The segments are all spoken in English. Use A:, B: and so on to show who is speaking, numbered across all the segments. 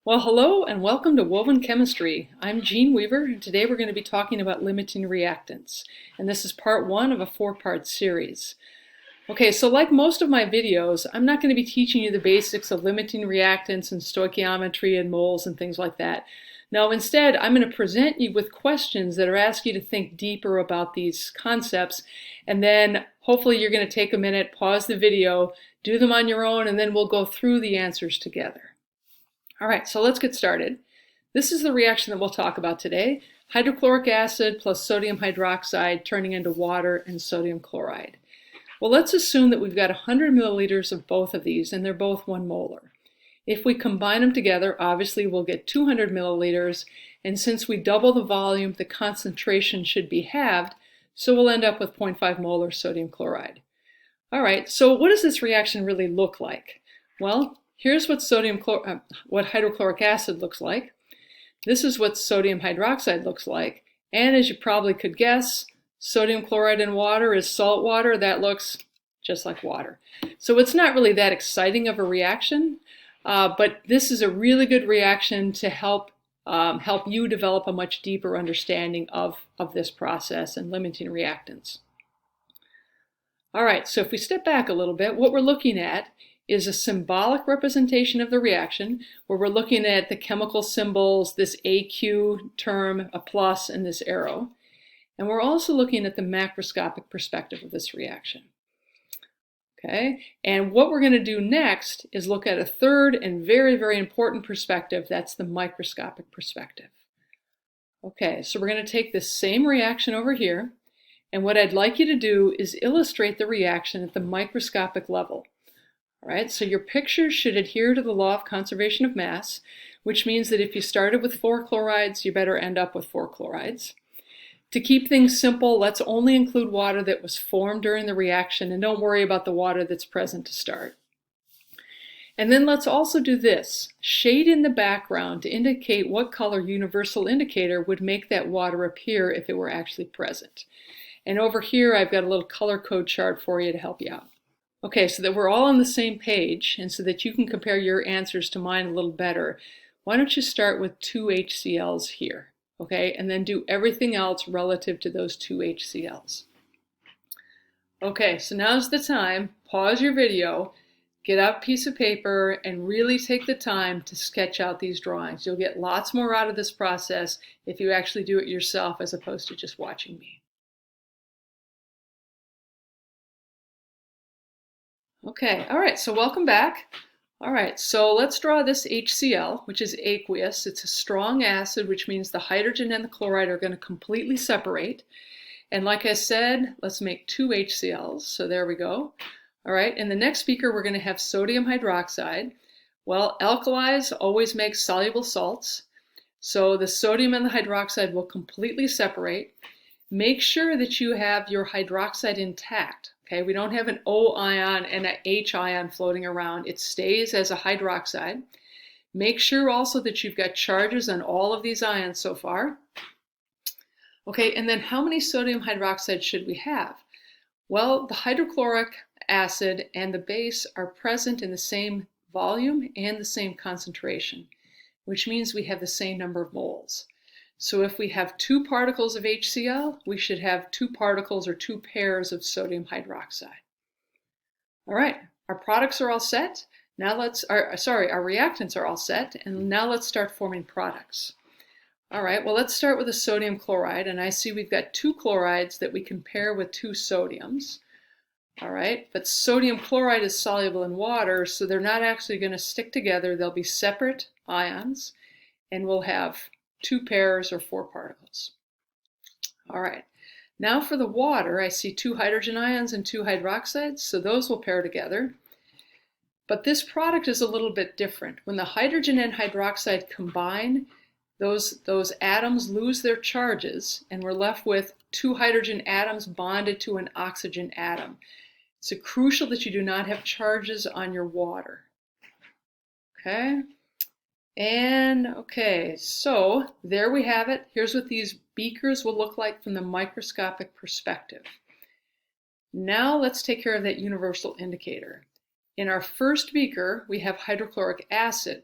A: Well, hello and welcome to Woven Chemistry. I'm Jean Weaver, and today we're going to be talking about limiting reactants. And this is part one of a four-part series. Okay, so like most of my videos, I'm not going to be teaching you the basics of limiting reactants and stoichiometry and moles and things like that. No, instead, I'm going to present you with questions that are asking you to think deeper about these concepts, and then hopefully you're going to take a minute, pause the video, do them on your own, and then we'll go through the answers together. All right, so let's get started. This is the reaction that we'll talk about today. Hydrochloric acid plus sodium hydroxide turning into water and sodium chloride. Well, let's assume that we've got 100 milliliters of both of these, and they're both 1 molar. If we combine them together, obviously we'll get 200 milliliters, and since we double the volume, the concentration should be halved, so we'll end up with 0.5 molar sodium chloride. All right, so what does this reaction really look like? Well, here's what hydrochloric acid looks like. This is what sodium hydroxide looks like. And as you probably could guess, sodium chloride in water is salt water. That looks just like water. So it's not really that exciting of a reaction, but this is a really good reaction to help you develop a much deeper understanding of this process and limiting reactants. All right, so if we step back a little bit, what we're looking at is a symbolic representation of the reaction, where we're looking at the chemical symbols, this AQ term, a plus, and this arrow. And we're also looking at the macroscopic perspective of this reaction. Okay, and what we're going to do next is look at a third and very, very important perspective. That's the microscopic perspective. Okay, so we're going to take this same reaction over here, and what I'd like you to do is illustrate the reaction at the microscopic level. All right, so your picture should adhere to the law of conservation of mass, which means that if you started with 4 chlorides, you better end up with 4 chlorides. To keep things simple, let's only include water that was formed during the reaction, and don't worry about the water that's present to start. And then let's also do this. Shade in the background to indicate what color universal indicator would make that water appear if it were actually present. And over here, I've got a little color code chart for you to help you out. Okay, so that we're all on the same page, and so that you can compare your answers to mine a little better, why don't you start with 2 HCl's here, okay, and then do everything else relative to those 2 HCl's. Okay, so now's the time. Pause your video, get out a piece of paper, and really take the time to sketch out these drawings. You'll get lots more out of this process if you actually do it yourself as opposed to just watching me. Okay, all right, so welcome back. All right, so let's draw this HCl, which is aqueous. It's a strong acid, which means the hydrogen and the chloride are going to completely separate. And like I said, let's make 2 HCl's, so there we go. All right, in the next beaker, we're going to have sodium hydroxide. Well, alkalis always make soluble salts, so the sodium and the hydroxide will completely separate. Make sure that you have your hydroxide intact. Okay, we don't have an O ion and an H ion floating around. It stays as a hydroxide. Make sure also that you've got charges on all of these ions so far. Okay, and then how many sodium hydroxide should we have? Well, the hydrochloric acid and the base are present in the same volume and the same concentration, which means we have the same number of moles. So if we have 2 particles of HCl, we should have 2 particles or 2 pairs of sodium hydroxide. All right, our products are all set. Now our reactants are all set, and now let's start forming products. All right, well, let's start with a sodium chloride, and I see we've got 2 chlorides that we can pair with 2 sodiums. All right, but sodium chloride is soluble in water, so they're not actually going to stick together. They'll be separate ions, and we'll have 2 pairs or 4 particles. All right, now for the water, I see 2 hydrogen ions and 2 hydroxides, so those will pair together. But this product is a little bit different. When the hydrogen and hydroxide combine, those atoms lose their charges, and we're left with 2 hydrogen atoms bonded to an oxygen atom. It's crucial that you do not have charges on your water. Okay? And okay, so there we have it. Here's what these beakers will look like from the microscopic perspective. Now let's take care of that universal indicator. In our first beaker, we have hydrochloric acid.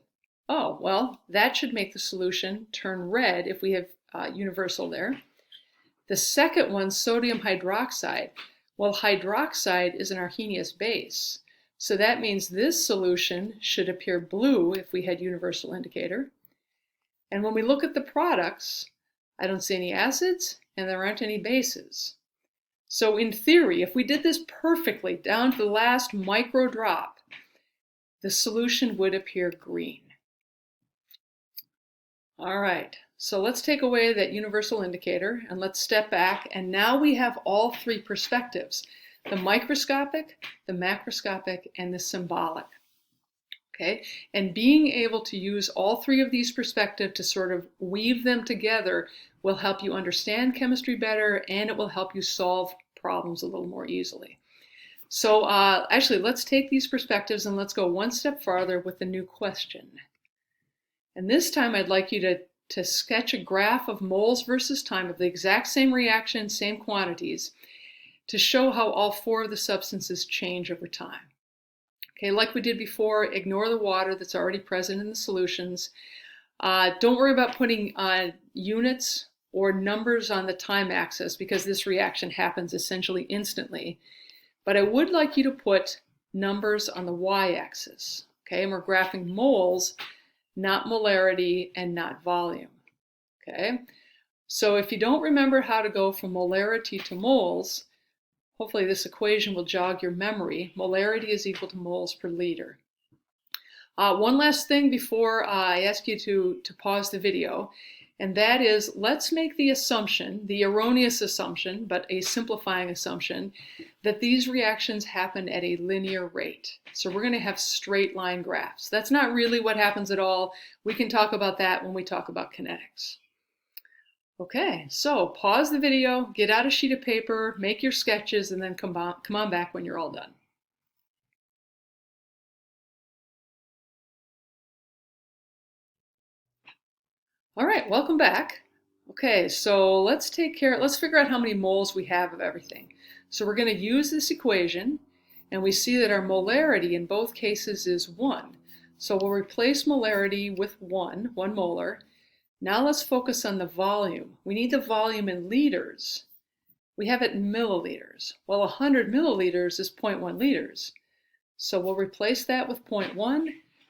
A: Oh, well, that should make the solution turn red if we have universal there. The second one, sodium hydroxide. Well, hydroxide is an Arrhenius base. So that means this solution should appear blue if we had universal indicator. And when we look at the products, I don't see any acids and there aren't any bases. So in theory, if we did this perfectly down to the last micro drop, the solution would appear green. All right, so let's take away that universal indicator and let's step back, and now we have all three perspectives: the microscopic, the macroscopic, and the symbolic. Okay, and being able to use all three of these perspectives to sort of weave them together will help you understand chemistry better, and it will help you solve problems a little more easily. So actually, let's take these perspectives and let's go one step farther with the new question. And this time I'd like you to sketch a graph of moles versus time of the exact same reaction, same quantities, to show how all four of the substances change over time. Okay, like we did before, ignore the water that's already present in the solutions. Don't worry about putting units or numbers on the time axis because this reaction happens essentially instantly. But I would like you to put numbers on the y-axis. Okay, and we're graphing moles, not molarity and not volume. Okay, so if you don't remember how to go from molarity to moles, hopefully this equation will jog your memory. Molarity is equal to moles per liter. One last thing before I ask you to pause the video, and that is, let's make the assumption, the erroneous assumption, but a simplifying assumption, that these reactions happen at a linear rate. So we're going to have straight line graphs. That's not really what happens at all. We can talk about that when we talk about kinetics. Okay, so pause the video, get out a sheet of paper, make your sketches, and then come on back when you're all done. All right, welcome back. Okay, so let's figure out how many moles we have of everything. So we're going to use this equation, and we see that our molarity in both cases is 1. So we'll replace molarity with 1 molar. Now let's focus on the volume. We need the volume in liters. We have it in milliliters. Well, 100 milliliters is 0.1 liters. So we'll replace that with 0.1,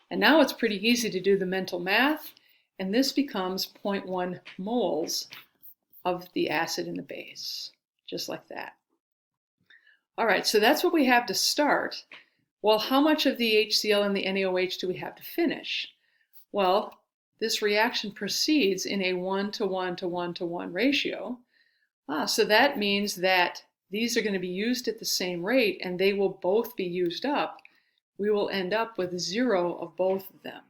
A: and now it's pretty easy to do the mental math. And this becomes 0.1 moles of the acid and the base, just like that. All right, so that's what we have to start. Well, how much of the HCl and the NaOH do we have to finish? Well, this reaction proceeds in a 1:1:1:1 ratio. So that means that these are going to be used at the same rate, and they will both be used up. We will end up with 0 of both of them.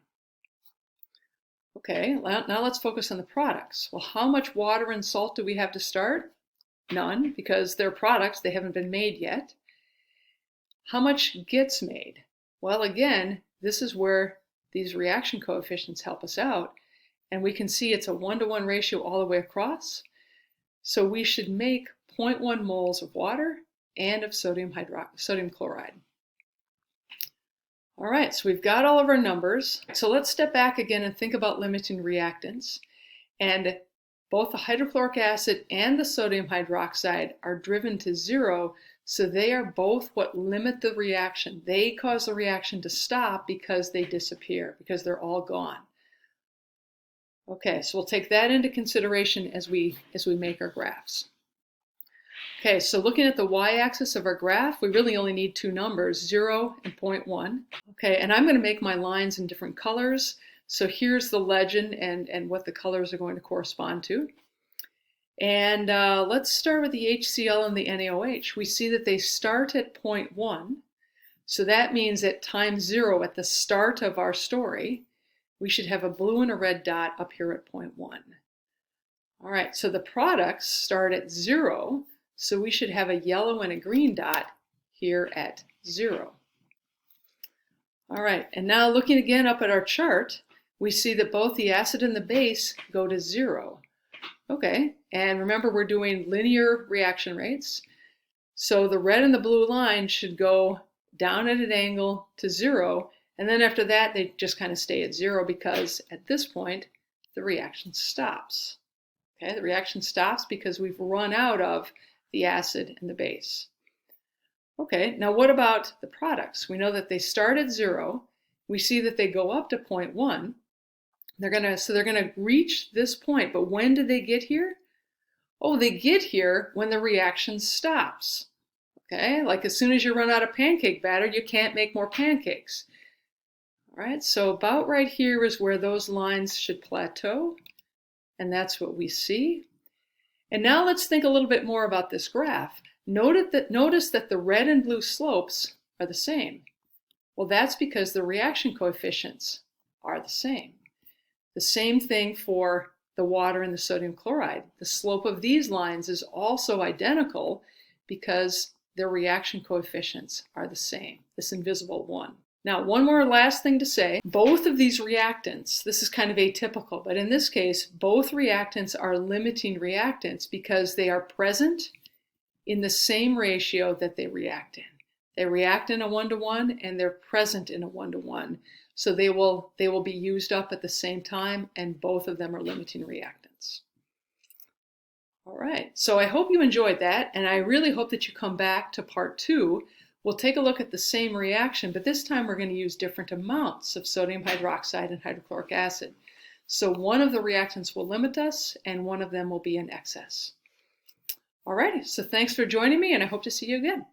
A: Okay, now let's focus on the products. Well, how much water and salt do we have to start? None, because they're products, they haven't been made yet. How much gets made? Well, again, this is where these reaction coefficients help us out. And we can see it's a 1:1 ratio all the way across. So we should make 0.1 moles of water and of sodium chloride. All right, so we've got all of our numbers. So let's step back again and think about limiting reactants. And both the hydrochloric acid and the sodium hydroxide are driven to 0, so they are both what limit the reaction. They cause the reaction to stop because they disappear, because they're all gone. Okay, so we'll take that into consideration as we make our graphs. Okay, so looking at the y-axis of our graph, we really only need two numbers, 0 and 0.1. Okay, and I'm going to make my lines in different colors. So here's the legend and what the colors are going to correspond to. And let's start with the HCl and the NaOH. We see that they start at 0.1. So that means at time 0, at the start of our story, we should have a blue and a red dot up here at 0.1. All right, so the products start at 0. So we should have a yellow and a green dot here at 0. All right, and now looking again up at our chart, we see that both the acid and the base go to 0. Okay, and remember we're doing linear reaction rates. So the red and the blue line should go down at an angle to 0, And then after that, they just kind of stay at 0 because at this point, the reaction stops. Okay, the reaction stops because we've run out of the acid and the base. Okay, now what about the products? We know that they start at 0. We see that they go up to 0.1. So they're gonna reach this point, but when do they get here? Oh, they get here when the reaction stops. Okay, like as soon as you run out of pancake batter, you can't make more pancakes. All right, so about right here is where those lines should plateau, and that's what we see. And now let's think a little bit more about this graph. Notice that the red and blue slopes are the same. Well, that's because the reaction coefficients are the same. The same thing for the water and the sodium chloride. The slope of these lines is also identical because their reaction coefficients are the same, this invisible 1. Now, one more last thing to say. Both of these reactants, this is kind of atypical, but in this case, both reactants are limiting reactants because they are present in the same ratio that they react in. They react in a 1-to-1 and they're present in a 1-to-1. So they will be used up at the same time, and both of them are limiting reactants. All right, so I hope you enjoyed that, and I really hope that you come back to part 2. We'll take a look at the same reaction, but this time we're going to use different amounts of sodium hydroxide and hydrochloric acid. So one of the reactants will limit us, and one of them will be in excess. All righty, so thanks for joining me, and I hope to see you again.